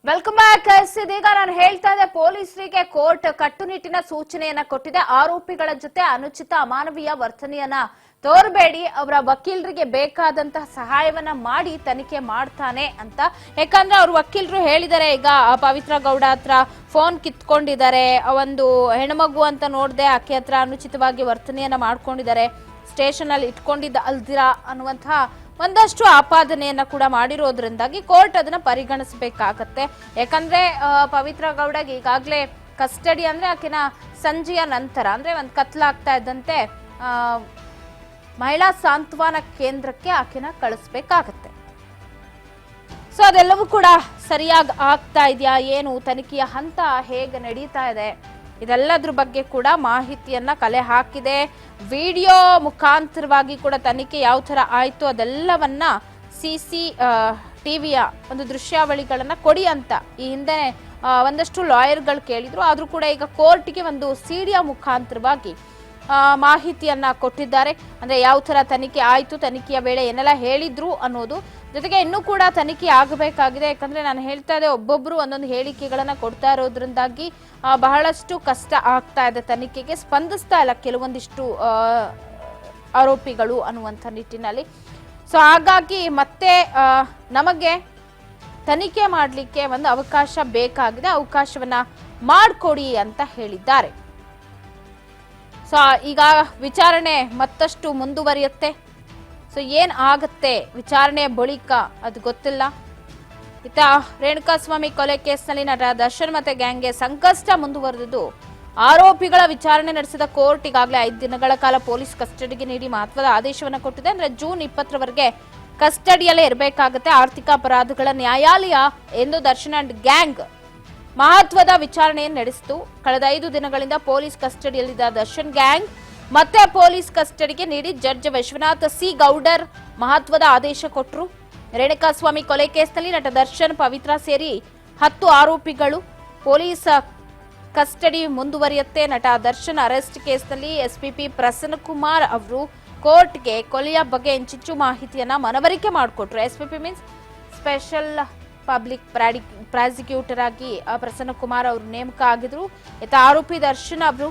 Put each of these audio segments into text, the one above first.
Welcome back. ಇದೀಗ ನಾನು ಹೇಳ್ತಾ ಇದ್ದೆ, ಪೊಲೀಸರಿಗೆ ಕೋರ್ಟ್ ಕಟ್ಟುನಿಟ್ಟಿನ ಸೂಚನೆಯನ್ನ ಕೊಟ್ಟಿದೆ. ಆರೋಪಿಗಳ ಜೊತೆ ಅನುಚಿತ ಅಮಾನವೀಯ ವರ್ತನೆಯನ್ನ ತೋರಬೇಡಿ, ಅವರ ವಕೀಲರಿಗೆ ಬೇಕಾದಂತಹ ಸಹಾಯವನ್ನ ಮಾಡಿ ತನಿಖೆ ಮಾಡ್ತಾನೆ ಅಂತ. ಯಾಕಂದ್ರೆ ಅವ್ರ ವಕೀಲರು ಹೇಳಿದ್ದಾರೆ, ಈಗ ಪವಿತ್ರ ಗೌಡ ಹತ್ರ ಫೋನ್ ಕಿತ್ಕೊಂಡಿದ್ದಾರೆ, ಒಂದು ಹೆಣ್ಮಗು ಅಂತ ನೋಡದೆ ಆಕೆ ಹತ್ರ ಅನುಚಿತವಾಗಿ ವರ್ತನೆಯನ್ನ ಮಾಡ್ಕೊಂಡಿದ್ದಾರೆ, ಸ್ಟೇಷನ್ ಅಲ್ಲಿ ಇಟ್ಕೊಂಡಿದ್ದ ಅಲ್ದಿರಾ ಅನ್ನುವಂತಹ ಒಂದಷ್ಟು ಆಪಾದನೆಯನ್ನ ಕೂಡ ಮಾಡಿರೋದ್ರಿಂದಾಗಿ ಕೋರ್ಟ್ ಅದನ್ನ ಪರಿಗಣಿಸಬೇಕಾಗತ್ತೆ. ಯಾಕಂದ್ರೆ ಪವಿತ್ರ ಗೌಡಗೆ ಈಗಾಗಲೇ ಕಸ್ಟಡಿ ಅಂದ್ರೆ ಆಕೆನ ಸಂಜೆಯ ನಂತರ ಅಂದ್ರೆ ಒಂದು ಕತ್ಲಾಗ್ತಾ ಇದ್ದಂತೆ ಮಹಿಳಾ ಸಾಂತ್ವನ ಕೇಂದ್ರಕ್ಕೆ ಆಕೆನ ಕಳಿಸ್ಬೇಕಾಗತ್ತೆ. ಸೊ ಅದೆಲ್ಲವೂ ಕೂಡ ಸರಿಯಾಗಿ ಆಗ್ತಾ ಇದೆಯಾ, ಏನು ತನಿಖೆಯ ಹಂತ ಹೇಗೆ ನಡೀತಾ ಇದೆ, ಇದೆಲ್ಲದ್ರ ಬಗ್ಗೆ ಕೂಡ ಮಾಹಿತಿಯನ್ನ ಕಲೆ ಹಾಕಿದೆ. ವಿಡಿಯೋ ಮುಖಾಂತರವಾಗಿ ಕೂಡ ತನಿಖೆ ಯಾವ ತರ ಆಯ್ತು ಅದೆಲ್ಲವನ್ನ ಟಿವಿಯ ಒಂದು ದೃಶ್ಯಾವಳಿಗಳನ್ನ ಕೊಡಿ ಅಂತ ಈ ಹಿಂದೆ ಒಂದಷ್ಟು ಲಾಯರ್ಗಳು ಕೇಳಿದ್ರು. ಆದ್ರೂ ಕೂಡ ಈಗ ಕೋರ್ಟ್ಗೆ ಒಂದು ಸಿಡಿಯ ಮುಖಾಂತರವಾಗಿ ಮಾಹಿತಿಯನ್ನ ಕೊಟ್ಟಿದ್ದಾರೆ. ಅಂದ್ರೆ ಯಾವ ತರ ತನಿಖೆ ಆಯ್ತು, ತನಿಖೆಯ ವೇಳೆ ಏನೆಲ್ಲ ಹೇಳಿದ್ರು ಅನ್ನೋದು, ಜೊತೆಗೆ ಇನ್ನೂ ಕೂಡ ತನಿಖೆ ಆಗಬೇಕಾಗಿದೆ. ಯಾಕಂದ್ರೆ ನಾನು ಹೇಳ್ತಾ ಇದ್ದೆ, ಒಬ್ಬೊಬ್ರು ಒಂದೊಂದು ಹೇಳಿಕೆಗಳನ್ನ ಕೊಡ್ತಾ ಇರೋದ್ರಿಂದಾಗಿ ಬಹಳಷ್ಟು ಕಷ್ಟ ಆಗ್ತಾ ಇದೆ, ತನಿಖೆಗೆ ಸ್ಪಂದಿಸ್ತಾ ಇಲ್ಲ ಕೆಲವೊಂದಿಷ್ಟು ಆರೋಪಿಗಳು ಅನ್ನುವಂಥ ನಿಟ್ಟಿನಲ್ಲಿ. ಸೊ ಹಾಗಾಗಿ ಮತ್ತೆ ನಮಗೆ ತನಿಖೆ ಮಾಡಲಿಕ್ಕೆ ಒಂದು ಅವಕಾಶ ಬೇಕಾಗಿದೆ, ಅವಕಾಶವನ್ನ ಮಾಡಿಕೊಡಿ ಅಂತ ಹೇಳಿದ್ದಾರೆ. ಸೊ ಈಗ ವಿಚಾರಣೆ ಮತ್ತಷ್ಟು ಮುಂದುವರಿಯುತ್ತೆ. ಸೊ ಏನ್ ಆಗತ್ತೆ ವಿಚಾರಣೆಯ ಬಳಿಕ ಅದು ಗೊತ್ತಿಲ್ಲ. ಇತ್ತ ರೇಣುಕಾಸ್ವಾಮಿ ಕೊಲೆ ಕೇಸ್ನಲ್ಲಿ ನಟ ದರ್ಶನ್ ಮತ್ತೆ ಗ್ಯಾಂಗ್ಗೆ ಸಂಕಷ್ಟ ಮುಂದುವರೆದಿದ್ದು, ಆರೋಪಿಗಳ ವಿಚಾರಣೆ ನಡೆಸಿದ ಕೋರ್ಟ್ ಈಗಾಗಲೇ 5 ದಿನಗಳ ಕಾಲ ಪೊಲೀಸ್ ಕಸ್ಟಡಿಗೆ ನೀಡಿ ಮಹತ್ವದ ಆದೇಶವನ್ನು ಕೊಟ್ಟಿದೆ. ಅಂದ್ರೆ ಜೂನ್ 20ರವರೆಗೆ ಕಸ್ಟಡಿಯಲ್ಲೇ ಇರಬೇಕಾಗುತ್ತೆ. ಆರ್ಥಿಕ ಅಪರಾಧಗಳ ನ್ಯಾಯಾಲಯ ಎಂದು ದರ್ಶನ್ ಅಂಡ್ ಗ್ಯಾಂಗ್ ಮಹತ್ವದ ವಿಚಾರಣೆಯನ್ನು ನಡೆಸಿತು. ಕಳೆದ 5 ದಿನಗಳಿಂದ ಪೊಲೀಸ್ ಕಸ್ಟಡಿಯಲ್ಲಿದ್ದ ದರ್ಶನ್ ಗ್ಯಾಂಗ್ ಮತ್ತೆ ಪೊಲೀಸ್ ಕಸ್ಟಡಿಗೆ ನೀಡಿ ಜಡ್ಜ್ ವಿಶ್ವನಾಥ್ ಸಿ ಗೌಡರ್ ಮಹತ್ವದ ಆದೇಶ ಕೊಟ್ಟರು. ರೇಣುಕಾಸ್ವಾಮಿ ಕೊಲೆ ಕೇಸ್ನಲ್ಲಿ ನಟ ದರ್ಶನ್, ಪವಿತ್ರ ಸೇರಿ 10 ಆರೋಪಿಗಳು ಪೊಲೀಸ್ ಕಸ್ಟಡಿ ಮುಂದುವರಿಯುತ್ತೆ. ನಟ ದರ್ಶನ್ ಅರೆಸ್ಟ್ ಕೇಸ್ನಲ್ಲಿ ಎಸ್ಪಿಪಿ ಪ್ರಸನ್ನಕುಮಾರ್ ಅವರು ಕೋರ್ಟ್ಗೆ ಕೊಲೆಯ ಬಗ್ಗೆ ಇಂಚಿಂಚು ಮಾಹಿತಿಯನ್ನ ಮನವರಿಕೆ ಮಾಡಿಕೊಟ್ರು. Spp means special public prosecutor ಆಗಿ ಪ್ರಸನ್ನಕುಮಾರ್ ಅವರು ನೇಮಕ ಆಗಿದ್ರು. ಇತರ ಆರೋಪಿ ದರ್ಶನ್ ಅವರು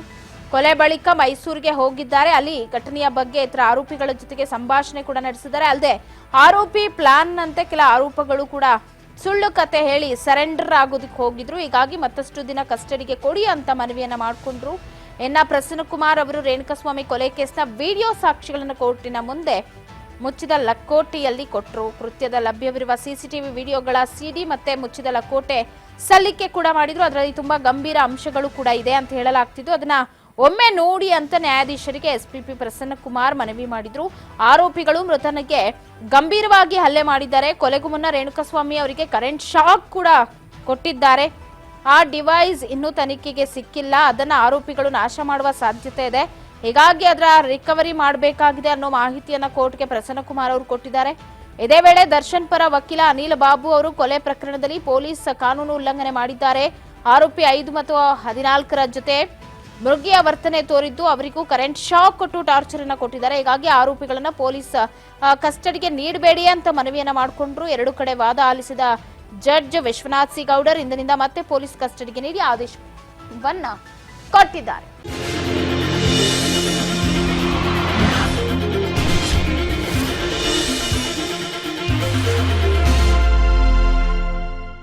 ಕೊಲೆ ಬಳಿಕ ಮೈಸೂರಿಗೆ ಹೋಗಿದ್ದಾರೆ. ಅಲ್ಲಿ ಘಟನೆಯ ಬಗ್ಗೆ ಇತರ ಆರೋಪಿಗಳ ಜೊತೆಗೆ ಸಂಭಾಷಣೆ ಕೂಡ ನಡೆಸಿದ್ದಾರೆ. ಅಲ್ಲದೆ ಆರೋಪಿ ಪ್ಲಾನ್ ನಂತೆ ಕೆಲ ಆರೋಪಗಳು ಕೂಡ ಸುಳ್ಳು ಕತೆ ಹೇಳಿ ಸರೆಂಡರ್ ಆಗೋದಕ್ಕೆ ಹೋಗಿದ್ರು. ಹೀಗಾಗಿ ಮತ್ತಷ್ಟು ದಿನ ಕಸ್ಟಡಿಗೆ ಕೊಡಿ ಅಂತ ಮನವಿಯನ್ನ ಮಾಡಿಕೊಂಡ್ರು. ಪ್ರಸನ್ನಕುಮಾರ್ ಅವರು ರೇಣುಕಾಸ್ವಾಮಿ ಕೊಲೆ ಕೇಸ್ನ ವಿಡಿಯೋ ಸಾಕ್ಷಿಗಳನ್ನು ಕೋರ್ಟಿನ ಮುಂದೆ ಮುಚ್ಚಿದ ಲಕೋಟೆಯಲ್ಲಿ ಕೊಟ್ಟರು. ಕೃತ್ಯದ ಲಭ್ಯವಿರುವ ಸಿಸಿಟಿವಿ ವಿಡಿಯೋಗಳ ಸಿಡಿ ಮತ್ತೆ ಮುಚ್ಚಿದ ಲಕೋಟೆ ಸಲ್ಲಿಕೆ ಕೂಡ ಮಾಡಿದ್ರು. ಅದರಲ್ಲಿ ತುಂಬಾ ಗಂಭೀರ ಅಂಶಗಳು ಕೂಡ ಇದೆ ಅಂತ ಹೇಳಲಾಗ್ತಿದ್ದು, ಅದನ್ನ ಒಮ್ಮೆ ನೋಡಿ ಅಂತ ನ್ಯಾಯಾಧೀಶರಿಗೆ ಎಸ್ಪಿಪಿ ಪ್ರಸನ್ನಕುಮಾರ್ ಮನವಿ ಮಾಡಿದ್ರು. ಆರೋಪಿಗಳು ಮೃತನಿಗೆ ಗಂಭೀರವಾಗಿ ಹಲ್ಲೆ ಮಾಡಿದ್ದಾರೆ. ಕೊಲೆಗೂ ಮುನ್ನ ರೇಣುಕಾಸ್ವಾಮಿ ಅವರಿಗೆ ಕರೆಂಟ್ ಶಾಕ್ ಕೂಡ ಕೊಟ್ಟಿದ್ದಾರೆ. ಆ ಡಿವೈಸ್ ಇನ್ನೂ ತನಿಖೆಗೆ ಸಿಕ್ಕಿಲ್ಲ, ಅದನ್ನ ಆರೋಪಿಗಳು ನಾಶ ಮಾಡುವ ಸಾಧ್ಯತೆ ಇದೆ. ಹೀಗಾಗಿ ಅದರ ರಿಕವರಿ ಮಾಡಬೇಕಾಗಿದೆ ಅನ್ನೋ ಮಾಹಿತಿಯನ್ನ ಕೋರ್ಟ್ಗೆ ಪ್ರಸನ್ನಕುಮಾರ್ ಅವರು ಕೊಟ್ಟಿದ್ದಾರೆ. ಇದೇ ವೇಳೆ ದರ್ಶನ್ ಪರ ವಕೀಲ ಅನಿಲ್ ಬಾಬು ಅವರು ಕೊಲೆ ಪ್ರಕರಣದಲ್ಲಿ ಪೊಲೀಸ್ ಕಾನೂನು ಉಲ್ಲಂಘನೆ ಮಾಡಿದ್ದಾರೆ. ಆರೋಪಿ 5 ಮತ್ತು 14ರ ಜೊತೆ ಮೃಗಿಯ ವರ್ತನೆ ತೋರಿದ್ದು, ಅವರಿಗೂ ಕರೆಂಟ್ ಶಾಕ್ ಕೊಟ್ಟು ಟಾರ್ಚರ್ ಅನ್ನ ಕೊಟ್ಟಿದ್ದಾರೆ. ಹೀಗಾಗಿ ಆರೋಪಿಗಳನ್ನ ಪೊಲೀಸ್ ಕಸ್ಟಡಿಗೆ ನೀಡಬೇಡಿ ಅಂತ ಮನವಿಯನ್ನ ಮಾಡಿಕೊಂಡ್ರು. 2 ಕಡೆ ವಾದ ಆಲಿಸಿದ ಜಡ್ಜ್ ವಿಶ್ವನಾಥ್ ಸಿ ಗೌಡರ್ ಇಂದಿನಿಂದ ಮತ್ತೆ ಪೊಲೀಸ್ ಕಸ್ಟಡಿಗೆ ನೀಡಿ ಆದೇಶವನ್ನ ಕೊಟ್ಟಿದ್ದಾರೆ.